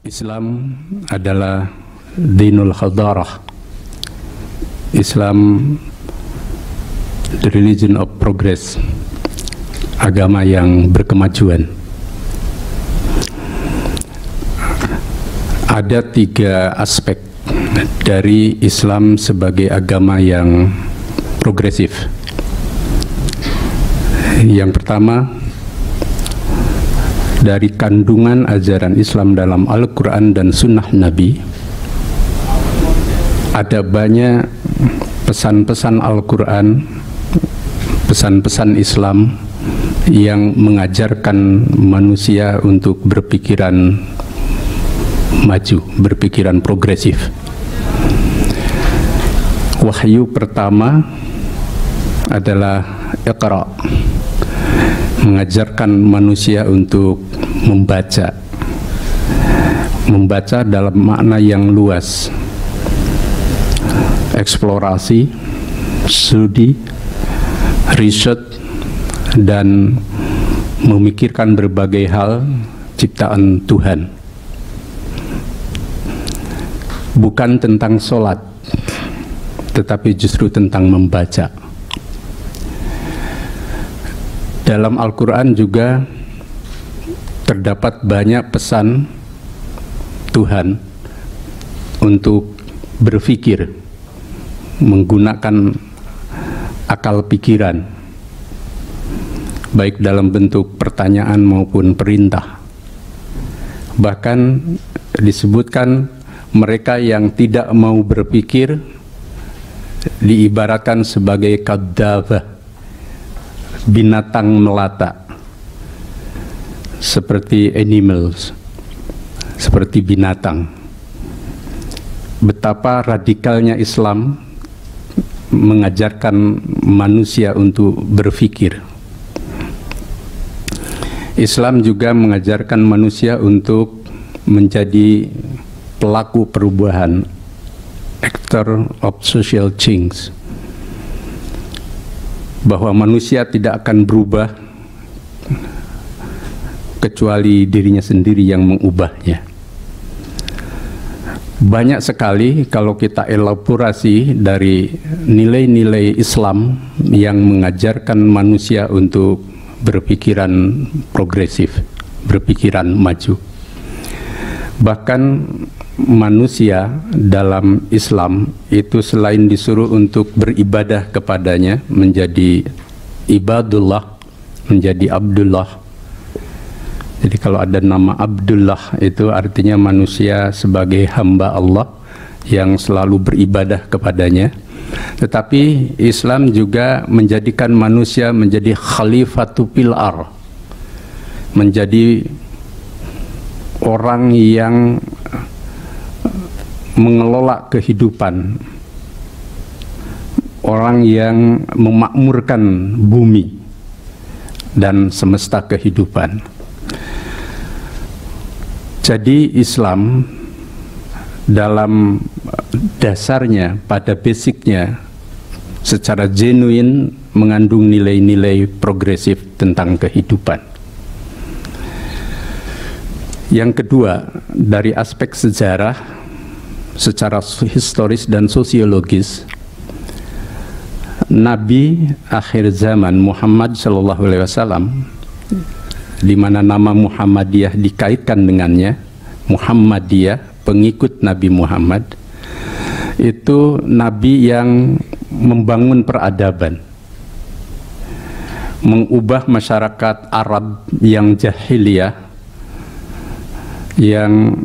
Islam adalah dinul hadarah. Islam, the religion of progress, agama yang berkemajuan. Ada 3 aspek dari Islam sebagai agama yang progresif. Yang pertama, dari kandungan ajaran Islam dalam Al-Quran dan Sunnah Nabi, ada banyak pesan-pesan Al-Quran, pesan-pesan Islam yang mengajarkan manusia untuk berpikiran maju, berpikiran progresif. Wahyu pertama adalah Iqra, mengajarkan manusia untuk membaca dalam makna yang luas, eksplorasi, studi, riset, dan memikirkan berbagai hal ciptaan Tuhan. Bukan tentang sholat, tetapi justru tentang membaca. Dalam Al-Quran juga terdapat banyak pesan Tuhan untuk berpikir, menggunakan akal pikiran, baik dalam bentuk pertanyaan maupun perintah. Bahkan disebutkan mereka yang tidak mau berpikir diibaratkan sebagai kadzdzabah, binatang melata, seperti animals, seperti binatang. Betapa radikalnya Islam mengajarkan manusia untuk berpikir. Islam juga mengajarkan manusia untuk menjadi pelaku perubahan, actor of social change, bahwa manusia tidak akan berubah kecuali dirinya sendiri yang mengubahnya. Banyak sekali kalau kita elaborasi dari nilai-nilai Islam yang mengajarkan manusia untuk berpikiran progresif, berpikiran maju. Bahkan manusia dalam Islam itu selain disuruh untuk beribadah kepadanya, menjadi ibadullah, menjadi abdullah. Jadi kalau ada nama Abdullah, itu artinya manusia sebagai hamba Allah yang selalu beribadah kepadanya. Tetapi Islam juga menjadikan manusia menjadi khalifatu fil ardh, menjadi orang yang mengelola kehidupan, orang yang memakmurkan bumi dan semesta kehidupan. Jadi Islam dalam dasarnya, pada basicnya, secara genuine mengandung nilai-nilai progresif tentang kehidupan. Yang kedua, dari aspek sejarah, secara historis dan sosiologis, Nabi akhir zaman Muhammad SAW, di mana nama Muhammadiyah dikaitkan dengannya, Muhammadiyah, pengikut Nabi Muhammad, itu Nabi yang membangun peradaban, mengubah masyarakat Arab yang jahiliyah, yang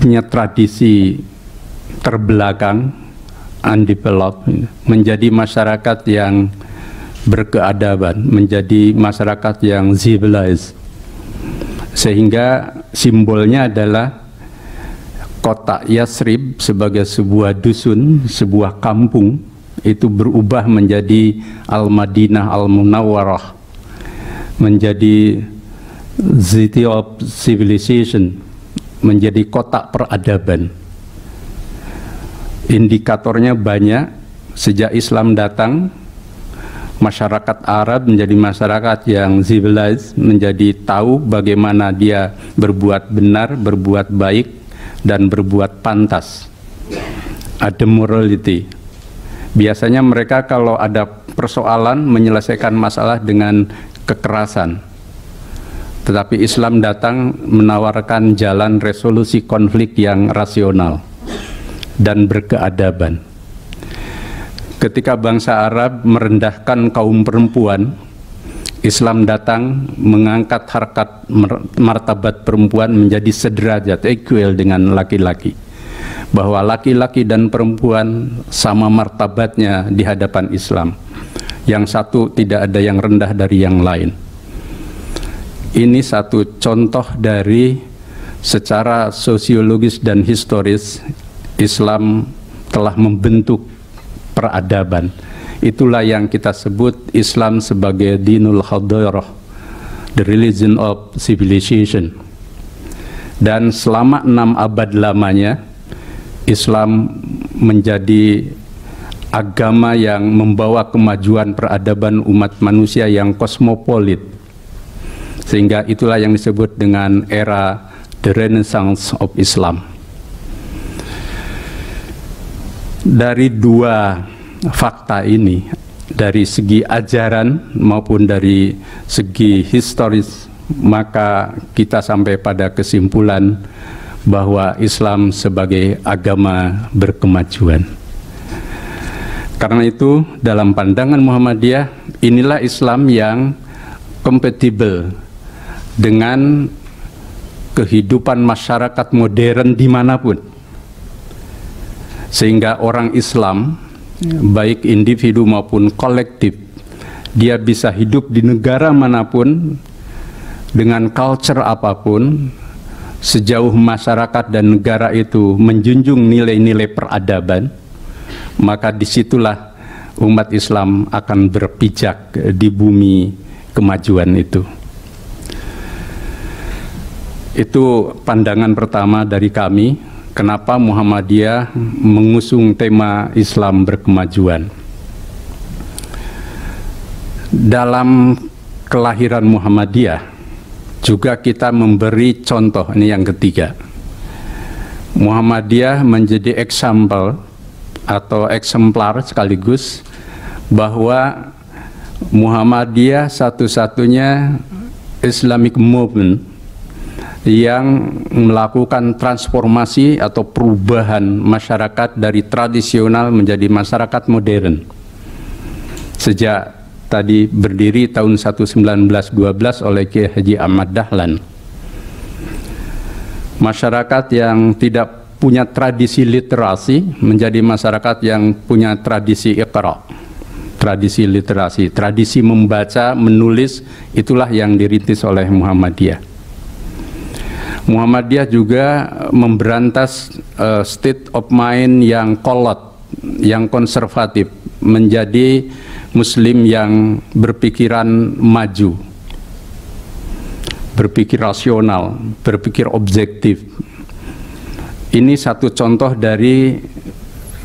punya tradisi terbelakang, undeveloped, menjadi masyarakat yang berkeadaban, menjadi masyarakat yang civilized. Sehingga simbolnya adalah kota Yasrib sebagai sebuah dusun, sebuah kampung, itu berubah menjadi Al-Madinah Al-Munawwarah, menjadi city of civilization, menjadi kota peradaban. Indikatornya banyak. Sejak Islam datang, masyarakat Arab menjadi masyarakat yang civilized, menjadi tahu bagaimana dia berbuat benar, berbuat baik, dan berbuat pantas. Ada morality. Biasanya mereka kalau ada persoalan menyelesaikan masalah dengan kekerasan. Tetapi Islam datang menawarkan jalan resolusi konflik yang rasional dan berkeadaban. Ketika bangsa Arab merendahkan kaum perempuan, Islam datang mengangkat harkat martabat perempuan menjadi sederajat, equal dengan laki-laki. Bahwa laki-laki dan perempuan sama martabatnya di hadapan Islam. Yang satu tidak ada yang rendah dari yang lain. Ini satu contoh dari secara sosiologis dan historis Islam telah membentuk peradaban. Itulah yang kita sebut Islam sebagai dinul hadirah, the religion of civilization. Dan selama 6 abad lamanya Islam menjadi agama yang membawa kemajuan peradaban umat manusia yang kosmopolit. Sehingga itulah yang disebut dengan era the Renaissance of Islam. Dari dua fakta ini, dari segi ajaran maupun dari segi historis, maka kita sampai pada kesimpulan bahwa Islam sebagai agama berkemajuan. Karena itu, dalam pandangan Muhammadiyah, inilah Islam yang kompatibel dengan kehidupan masyarakat modern dimanapun. Sehingga orang Islam, baik individu maupun kolektif, dia bisa hidup di negara manapun, dengan culture apapun, sejauh masyarakat dan negara itu menjunjung nilai-nilai peradaban, maka disitulah umat Islam akan berpijak di bumi kemajuan itu. Itu pandangan pertama dari kami, kenapa Muhammadiyah mengusung tema Islam berkemajuan. Dalam kelahiran Muhammadiyah juga kita memberi contoh, ini yang ketiga. Muhammadiyah menjadi example atau eksemplar sekaligus bahwa Muhammadiyah satu-satunya Islamic movement yang melakukan transformasi atau perubahan masyarakat dari tradisional menjadi masyarakat modern. Sejak tadi berdiri tahun 1912 oleh Kiai Haji Ahmad Dahlan. Masyarakat yang tidak punya tradisi literasi menjadi masyarakat yang punya tradisi iqra, tradisi literasi, tradisi membaca, menulis, itulah yang dirintis oleh Muhammadiyah. Muhammadiyah juga memberantas state of mind yang kolot, yang konservatif, menjadi Muslim yang berpikiran maju, berpikir rasional, berpikir objektif. Ini satu contoh dari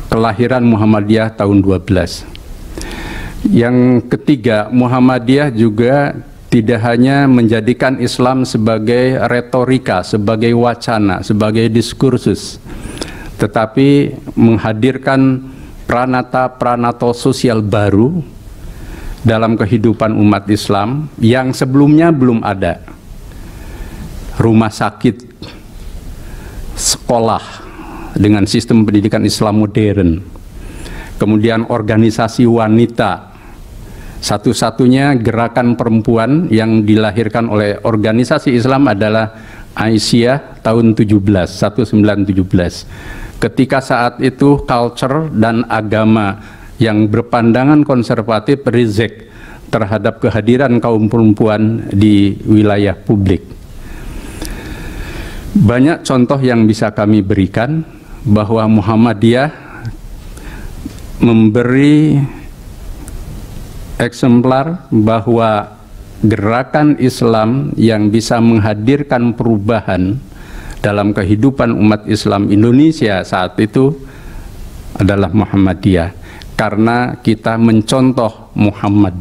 kelahiran Muhammadiyah tahun 12. Yang ketiga, Muhammadiyah juga tidak hanya menjadikan Islam sebagai retorika, sebagai wacana, sebagai diskursus, tetapi menghadirkan pranata-pranata sosial baru dalam kehidupan umat Islam yang sebelumnya belum ada. Rumah sakit, sekolah dengan sistem pendidikan Islam modern, kemudian organisasi wanita, satu-satunya gerakan perempuan yang dilahirkan oleh organisasi Islam adalah Aisyah tahun 1917. Ketika saat itu culture dan agama yang berpandangan konservatif reject terhadap kehadiran kaum perempuan di wilayah publik. Banyak contoh yang bisa kami berikan bahwa Muhammadiyah memberi eksemplar bahwa gerakan Islam yang bisa menghadirkan perubahan dalam kehidupan umat Islam Indonesia saat itu adalah Muhammadiyah, karena kita mencontoh Muhammad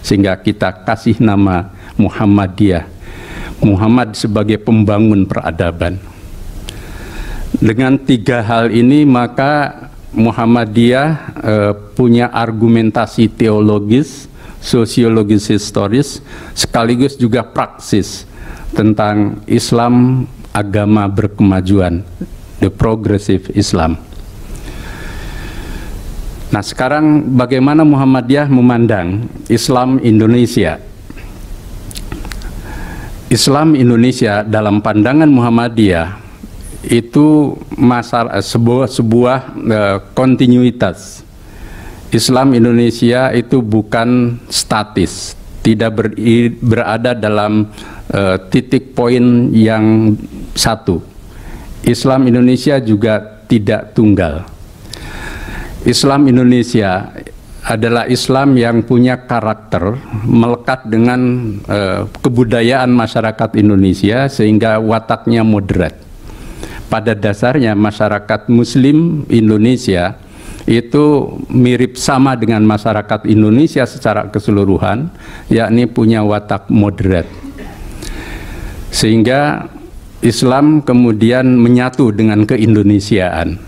sehingga kita kasih nama Muhammadiyah. Muhammad sebagai pembangun peradaban. Dengan tiga hal ini maka Muhammadiyah punya argumentasi teologis, sosiologis, historis, sekaligus juga praksis tentang Islam agama berkemajuan, the progressive Islam. Nah, sekarang bagaimana Muhammadiyah memandang Islam Indonesia? Islam Indonesia dalam pandangan Muhammadiyah itu sebuah kontinuitas. Islam Indonesia itu bukan statis, tidak berada dalam titik poin yang satu. Islam Indonesia juga tidak tunggal. Islam Indonesia adalah Islam yang punya karakter melekat dengan kebudayaan masyarakat Indonesia sehingga wataknya moderat. Pada dasarnya masyarakat Muslim Indonesia itu mirip sama dengan masyarakat Indonesia secara keseluruhan, yakni punya watak moderat. Sehingga Islam kemudian menyatu dengan keindonesiaan.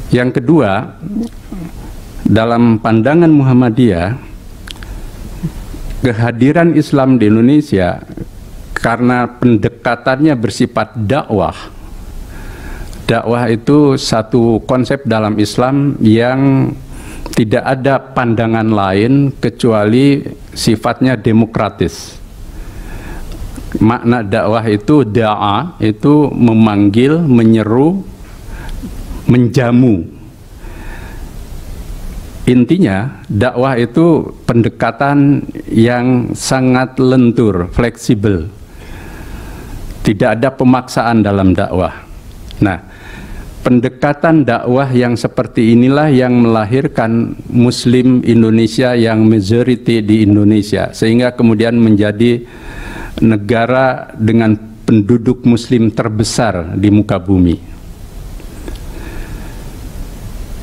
Yang kedua, dalam pandangan Muhammadiyah, kehadiran Islam di Indonesia karena pendekatannya bersifat dakwah. Dakwah itu satu konsep dalam Islam yang tidak ada pandangan lain kecuali sifatnya demokratis. Makna dakwah itu da'a, itu memanggil, menyeru, menjamu. Intinya dakwah itu pendekatan yang sangat lentur, fleksibel. Tidak ada pemaksaan dalam dakwah. Nah, pendekatan dakwah yang seperti inilah yang melahirkan Muslim Indonesia yang majority di Indonesia, sehingga kemudian menjadi negara dengan penduduk Muslim terbesar di muka bumi.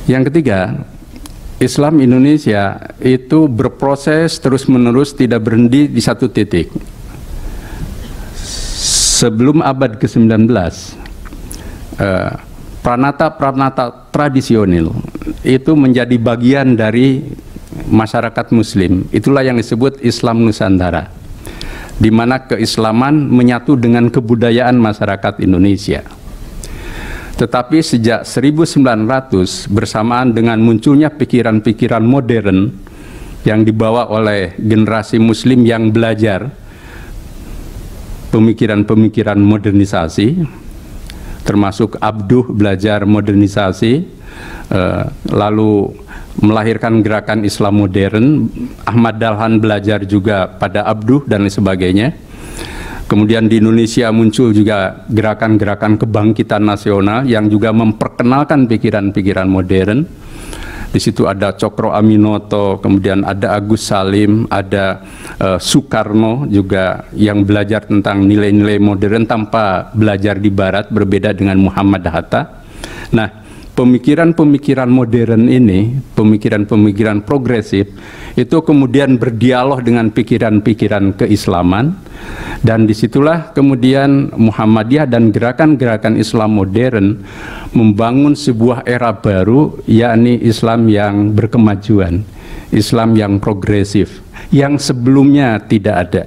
Yang ketiga, Islam Indonesia itu berproses terus-menerus, tidak berhenti di satu titik. Sebelum abad ke-19, pranata-pranata tradisional itu menjadi bagian dari masyarakat Muslim. Itulah yang disebut Islam Nusantara, di mana keislaman menyatu dengan kebudayaan masyarakat Indonesia. Tetapi sejak 1900 bersamaan dengan munculnya pikiran-pikiran modern yang dibawa oleh generasi Muslim yang belajar pemikiran-pemikiran modernisasi, termasuk Abduh belajar modernisasi, lalu melahirkan gerakan Islam modern. Ahmad Dahlan belajar juga pada Abduh dan lain sebagainya. Kemudian di Indonesia muncul juga gerakan-gerakan kebangkitan nasional yang juga memperkenalkan pikiran-pikiran modern. Di situ ada Cokro Aminoto, kemudian ada Agus Salim, ada Soekarno juga yang belajar tentang nilai-nilai modern tanpa belajar di Barat, berbeda dengan Muhammad Hatta. Nah, pemikiran-pemikiran modern ini, pemikiran-pemikiran progresif, itu kemudian berdialog dengan pikiran-pikiran keislaman, dan disitulah kemudian Muhammadiyah dan gerakan-gerakan Islam modern membangun sebuah era baru, yakni Islam yang berkemajuan, Islam yang progresif, yang sebelumnya tidak ada.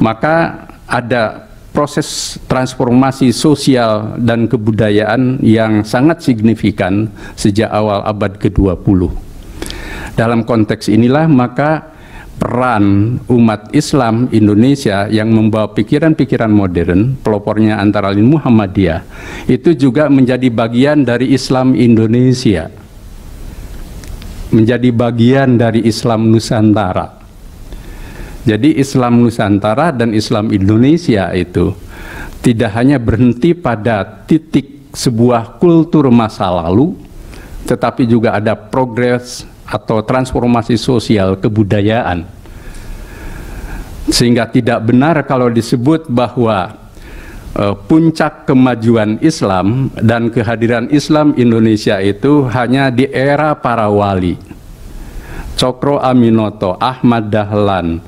Maka ada proses transformasi sosial dan kebudayaan yang sangat signifikan sejak awal abad ke-20. Dalam konteks inilah maka peran umat Islam Indonesia yang membawa pikiran-pikiran modern, pelopornya antara lain Muhammadiyah, itu juga menjadi bagian dari Islam Indonesia, menjadi bagian dari Islam Nusantara. Jadi Islam Nusantara dan Islam Indonesia itu tidak hanya berhenti pada titik sebuah kultur masa lalu, tetapi juga ada progres atau transformasi sosial kebudayaan. Sehingga tidak benar kalau disebut bahwa puncak kemajuan Islam dan kehadiran Islam Indonesia itu hanya di era para wali. Cokro Aminoto, Ahmad Dahlan,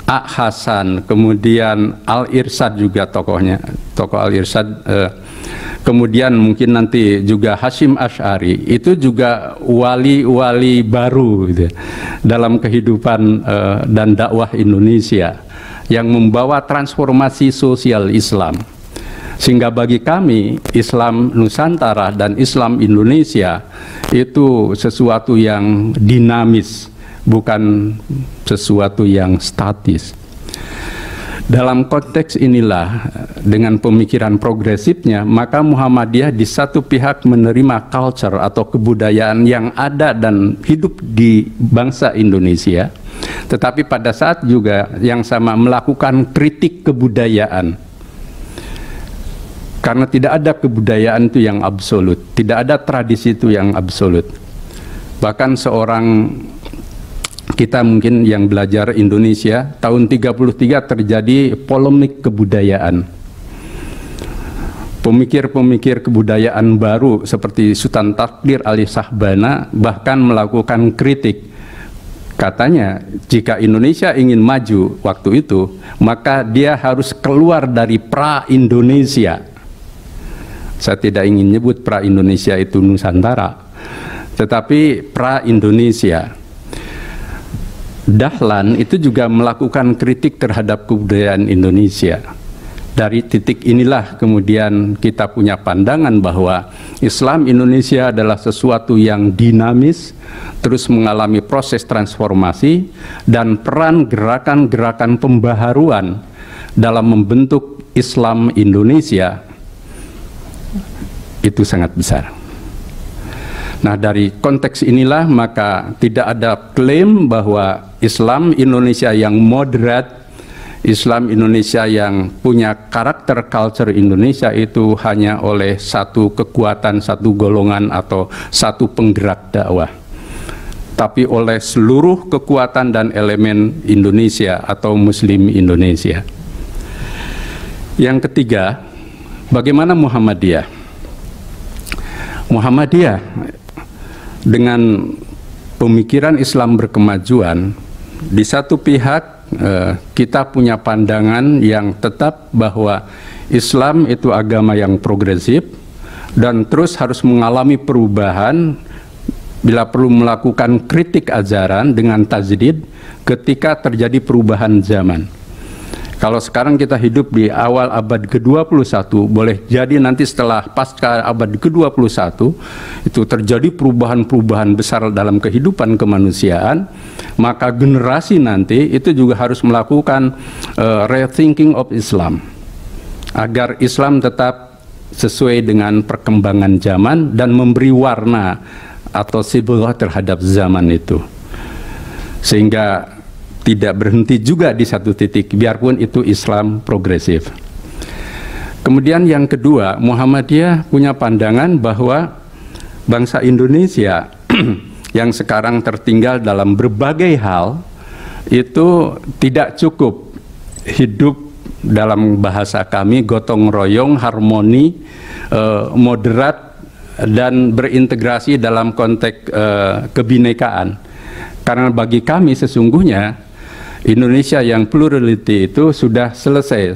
A. Hasan, kemudian Al-Irsyad juga tokohnya, tokoh Al-Irsyad, kemudian mungkin nanti juga Hasyim Asy'ari, itu juga wali-wali baru gitu, dalam kehidupan dan dakwah Indonesia yang membawa transformasi sosial Islam. Sehingga bagi kami Islam Nusantara dan Islam Indonesia itu sesuatu yang dinamis, bukan sesuatu yang statis. Dalam konteks inilah, dengan pemikiran progresifnya, maka Muhammadiyah di satu pihak menerima culture atau kebudayaan yang ada dan hidup di bangsa Indonesia, tetapi pada saat juga yang sama melakukan kritik kebudayaan. Karena tidak ada kebudayaan itu yang absolut, tidak ada tradisi itu yang absolut. Bahkan seorang, kita mungkin yang belajar Indonesia, tahun 33 terjadi polemik kebudayaan. Pemikir-pemikir kebudayaan baru seperti Sultan Takdir Ali Shahbana bahkan melakukan kritik. Katanya, jika Indonesia ingin maju waktu itu, maka dia harus keluar dari pra-Indonesia. Saya tidak ingin nyebut pra-Indonesia itu Nusantara, tetapi pra-Indonesia. Dahlan itu juga melakukan kritik terhadap kebudayaan Indonesia. Dari titik inilah kemudian kita punya pandangan bahwa Islam Indonesia adalah sesuatu yang dinamis, terus mengalami proses transformasi, dan peran gerakan-gerakan pembaharuan dalam membentuk Islam Indonesia itu sangat besar. Nah, dari konteks inilah maka tidak ada klaim bahwa Islam Indonesia yang moderat, Islam Indonesia yang punya karakter culture Indonesia itu hanya oleh satu kekuatan, satu golongan atau satu penggerak dakwah, tapi oleh seluruh kekuatan dan elemen Indonesia atau Muslim Indonesia. Yang ketiga, bagaimana Muhammadiyah? Muhammadiyah dengan pemikiran Islam berkemajuan, di satu pihak kita punya pandangan yang tetap bahwa Islam itu agama yang progresif dan terus harus mengalami perubahan bila perlu melakukan kritik ajaran dengan tajdid ketika terjadi perubahan zaman. Kalau sekarang kita hidup di awal abad ke-21, boleh jadi nanti setelah pasca abad ke-21 itu terjadi perubahan-perubahan besar dalam kehidupan kemanusiaan, maka generasi nanti itu juga harus melakukan rethinking of Islam agar Islam tetap sesuai dengan perkembangan zaman dan memberi warna atau sibghah terhadap zaman itu, sehingga tidak berhenti juga di satu titik, biarpun itu Islam progresif. Kemudian yang kedua, Muhammadiyah punya pandangan bahwa bangsa Indonesia yang sekarang tertinggal dalam berbagai hal itu tidak cukup hidup dalam bahasa kami gotong royong, harmoni, moderat, dan berintegrasi dalam konteks kebinekaan. Karena bagi kami sesungguhnya Indonesia yang plurality itu sudah selesai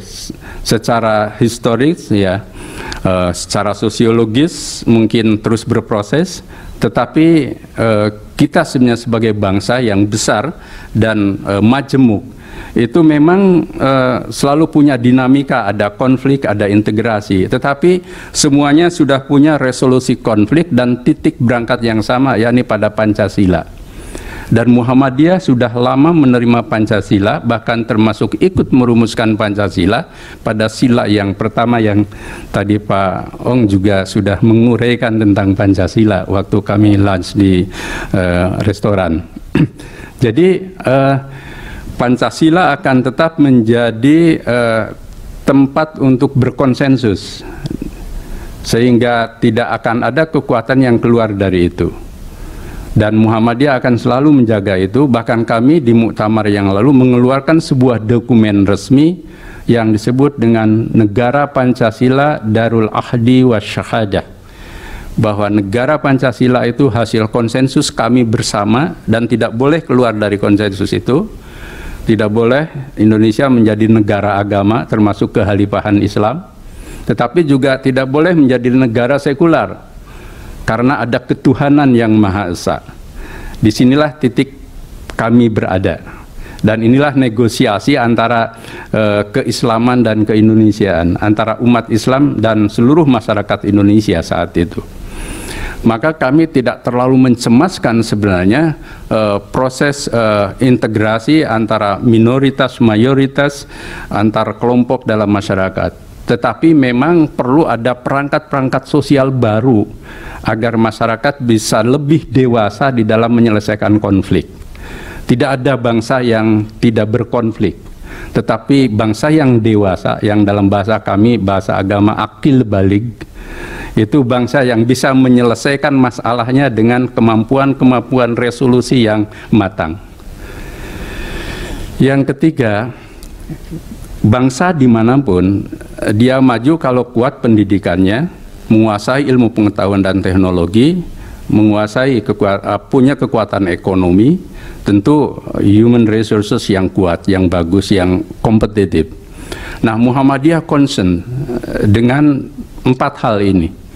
secara historis, ya, secara sosiologis mungkin terus berproses, tetapi kita sebenarnya sebagai bangsa yang besar dan majemuk itu memang selalu punya dinamika, ada konflik, ada integrasi, tetapi semuanya sudah punya resolusi konflik dan titik berangkat yang sama, yakni pada Pancasila. Dan Muhammadiyah sudah lama menerima Pancasila, bahkan termasuk ikut merumuskan Pancasila pada sila yang pertama yang tadi Pak Ong juga sudah menguraikan tentang Pancasila waktu kami lunch di restoran. Jadi Pancasila akan tetap menjadi tempat untuk berkonsensus, sehingga tidak akan ada kekuatan yang keluar dari itu. Dan Muhammadiyah akan selalu menjaga itu. Bahkan kami di muktamar yang lalu mengeluarkan sebuah dokumen resmi yang disebut dengan Negara Pancasila Darul Ahdi wa Syahadah, bahwa negara Pancasila itu hasil konsensus kami bersama dan tidak boleh keluar dari konsensus itu. Tidak boleh Indonesia menjadi negara agama termasuk kekhalifahan Islam, tetapi juga tidak boleh menjadi negara sekular karena ada ketuhanan yang Maha Esa. Disinilah titik kami berada, dan inilah negosiasi antara keislaman dan keindonesiaan, antara umat Islam dan seluruh masyarakat Indonesia saat itu. Maka kami tidak terlalu mencemaskan sebenarnya proses integrasi antara minoritas mayoritas, antar kelompok dalam masyarakat. Tetapi memang perlu ada perangkat-perangkat sosial baru agar masyarakat bisa lebih dewasa di dalam menyelesaikan konflik. Tidak ada bangsa yang tidak berkonflik, tetapi bangsa yang dewasa, yang dalam bahasa kami, bahasa agama akil balig, itu bangsa yang bisa menyelesaikan masalahnya dengan kemampuan resolusi yang matang. Yang ketiga, bangsa dimanapun dia maju kalau kuat pendidikannya, menguasai ilmu pengetahuan dan teknologi, menguasai punya kekuatan ekonomi, tentu human resources yang kuat, yang bagus, yang kompetitif. Nah, Muhammadiyah concern dengan 4 hal ini.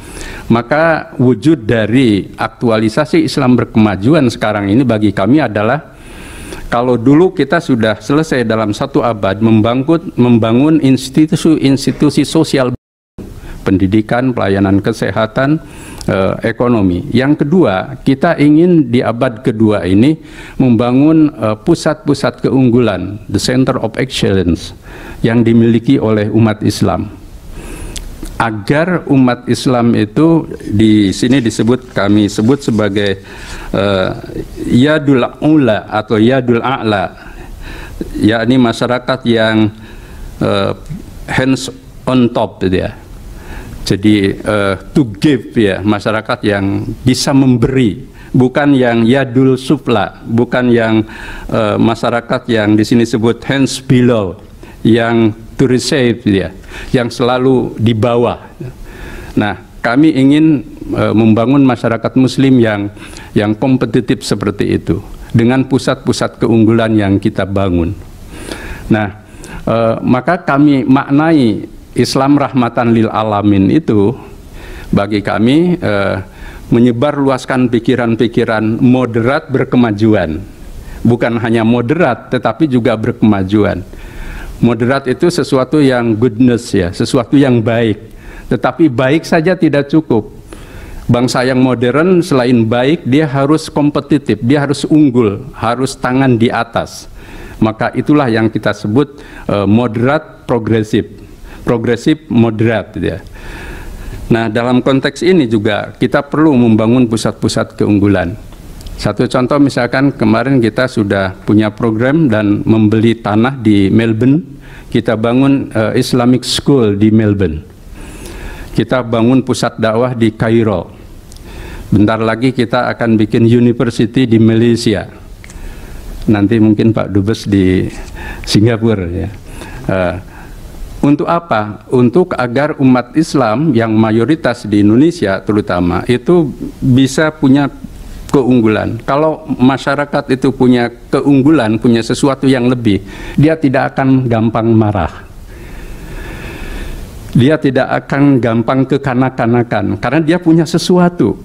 Maka wujud dari aktualisasi Islam berkemajuan sekarang ini bagi kami adalah, kalau dulu kita sudah selesai dalam 1 abad membangun institusi sosial, pendidikan, pelayanan kesehatan, ekonomi. Yang kedua, kita ingin di abad kedua ini membangun pusat-pusat keunggulan, the center of excellence, yang dimiliki oleh umat Islam. Agar umat Islam itu di sini kami sebut sebagai yadul ula atau yadul a'la, yakni masyarakat yang hands on top gitu ya. Jadi to give ya, masyarakat yang bisa memberi, bukan yang yadul sufla, bukan yang masyarakat yang di sini sebut hands below, yang to receive ya, yang selalu di bawah. Nah, kami ingin membangun masyarakat Muslim yang kompetitif seperti itu dengan pusat-pusat keunggulan yang kita bangun. Nah, maka kami maknai Islam rahmatan lil alamin itu bagi kami menyebarluaskan pikiran-pikiran moderat berkemajuan, bukan hanya moderat tetapi juga berkemajuan. Moderat itu sesuatu yang goodness ya, sesuatu yang baik. Tetapi baik saja tidak cukup. Bangsa yang modern selain baik, dia harus kompetitif, dia harus unggul, harus tangan di atas. Maka itulah yang kita sebut moderat progresif, progresif moderat ya. Nah, dalam konteks ini juga kita perlu membangun pusat-pusat keunggulan. Satu contoh misalkan kemarin kita sudah punya program dan membeli tanah di Melbourne. Kita bangun Islamic School di Melbourne. Kita bangun pusat dakwah di Kairo. Bentar lagi kita akan bikin university di Malaysia. Nanti mungkin Pak Dubes di Singapura ya. Untuk apa? Untuk agar umat Islam yang mayoritas di Indonesia terutama itu bisa punya keunggulan. Kalau masyarakat itu punya keunggulan, punya sesuatu yang lebih, dia tidak akan gampang marah. Dia tidak akan gampang kekanak-kanakan karena dia punya sesuatu.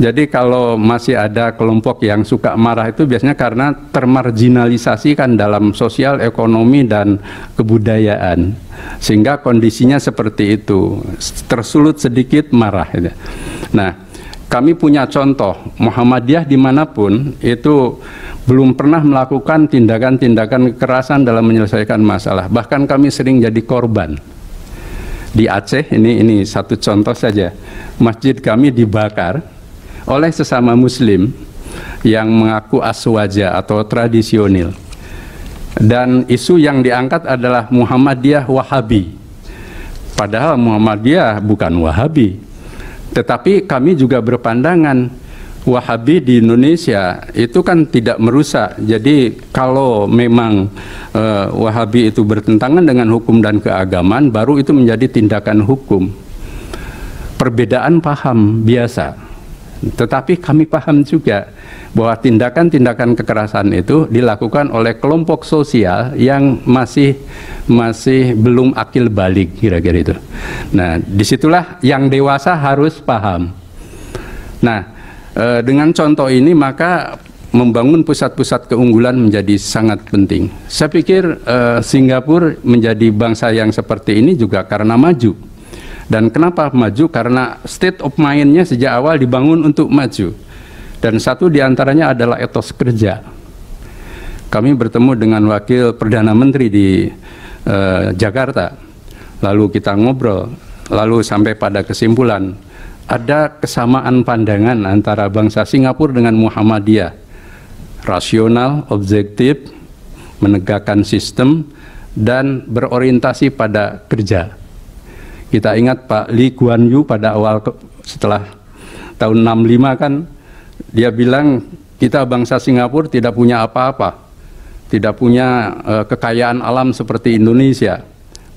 Jadi kalau masih ada kelompok yang suka marah itu biasanya karena termarginalisasi kan dalam sosial, ekonomi, dan kebudayaan. Sehingga kondisinya seperti itu, tersulut sedikit marah. Nah, kami punya contoh, Muhammadiyah dimanapun itu belum pernah melakukan tindakan-tindakan kekerasan dalam menyelesaikan masalah. Bahkan kami sering jadi korban. Di Aceh, ini satu contoh saja, masjid kami dibakar oleh sesama Muslim yang mengaku aswaja atau tradisional. Dan isu yang diangkat adalah Muhammadiyah Wahabi. Padahal Muhammadiyah bukan Wahabi. Tetapi kami juga berpandangan Wahabi di Indonesia itu kan tidak merusak. Jadi kalau memang Wahabi itu bertentangan dengan hukum dan keagamaan, baru itu menjadi tindakan hukum. Perbedaan paham biasa. Tetapi kami paham juga bahwa tindakan-tindakan kekerasan itu dilakukan oleh kelompok sosial yang masih belum akil balik, kira-kira itu. Nah, disitulah yang dewasa harus paham. Nah, dengan contoh ini maka membangun pusat-pusat keunggulan menjadi sangat penting. Saya pikir Singapura menjadi bangsa yang seperti ini juga karena maju. Dan kenapa maju? Karena state of mind-nya sejak awal dibangun untuk maju. Dan satu diantaranya adalah etos kerja. Kami bertemu dengan Wakil Perdana Menteri di Jakarta. Lalu kita ngobrol, lalu sampai pada kesimpulan, ada kesamaan pandangan antara bangsa Singapura dengan Muhammadiyah. Rasional, objektif, menegakkan sistem, dan berorientasi pada kerja. Kita ingat Pak Lee Kuan Yew pada awal setelah tahun 65 kan, dia bilang kita bangsa Singapura tidak punya apa-apa, tidak punya kekayaan alam seperti Indonesia,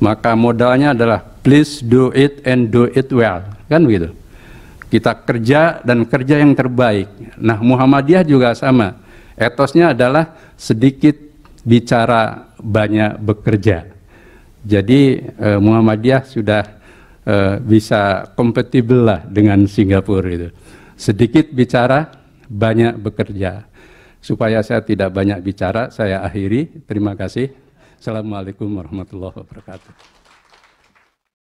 maka modalnya adalah please do it and do it well, kan begitu. Kita kerja dan kerja yang terbaik. Nah, Muhammadiyah juga sama, etosnya adalah sedikit bicara, banyak bekerja. Jadi Muhammadiyah sudah bisa kompatibel lah dengan Singapura itu. Sedikit bicara, banyak bekerja. Supaya saya tidak banyak bicara, saya akhiri. Terima kasih. Assalamualaikum warahmatullahi wabarakatuh.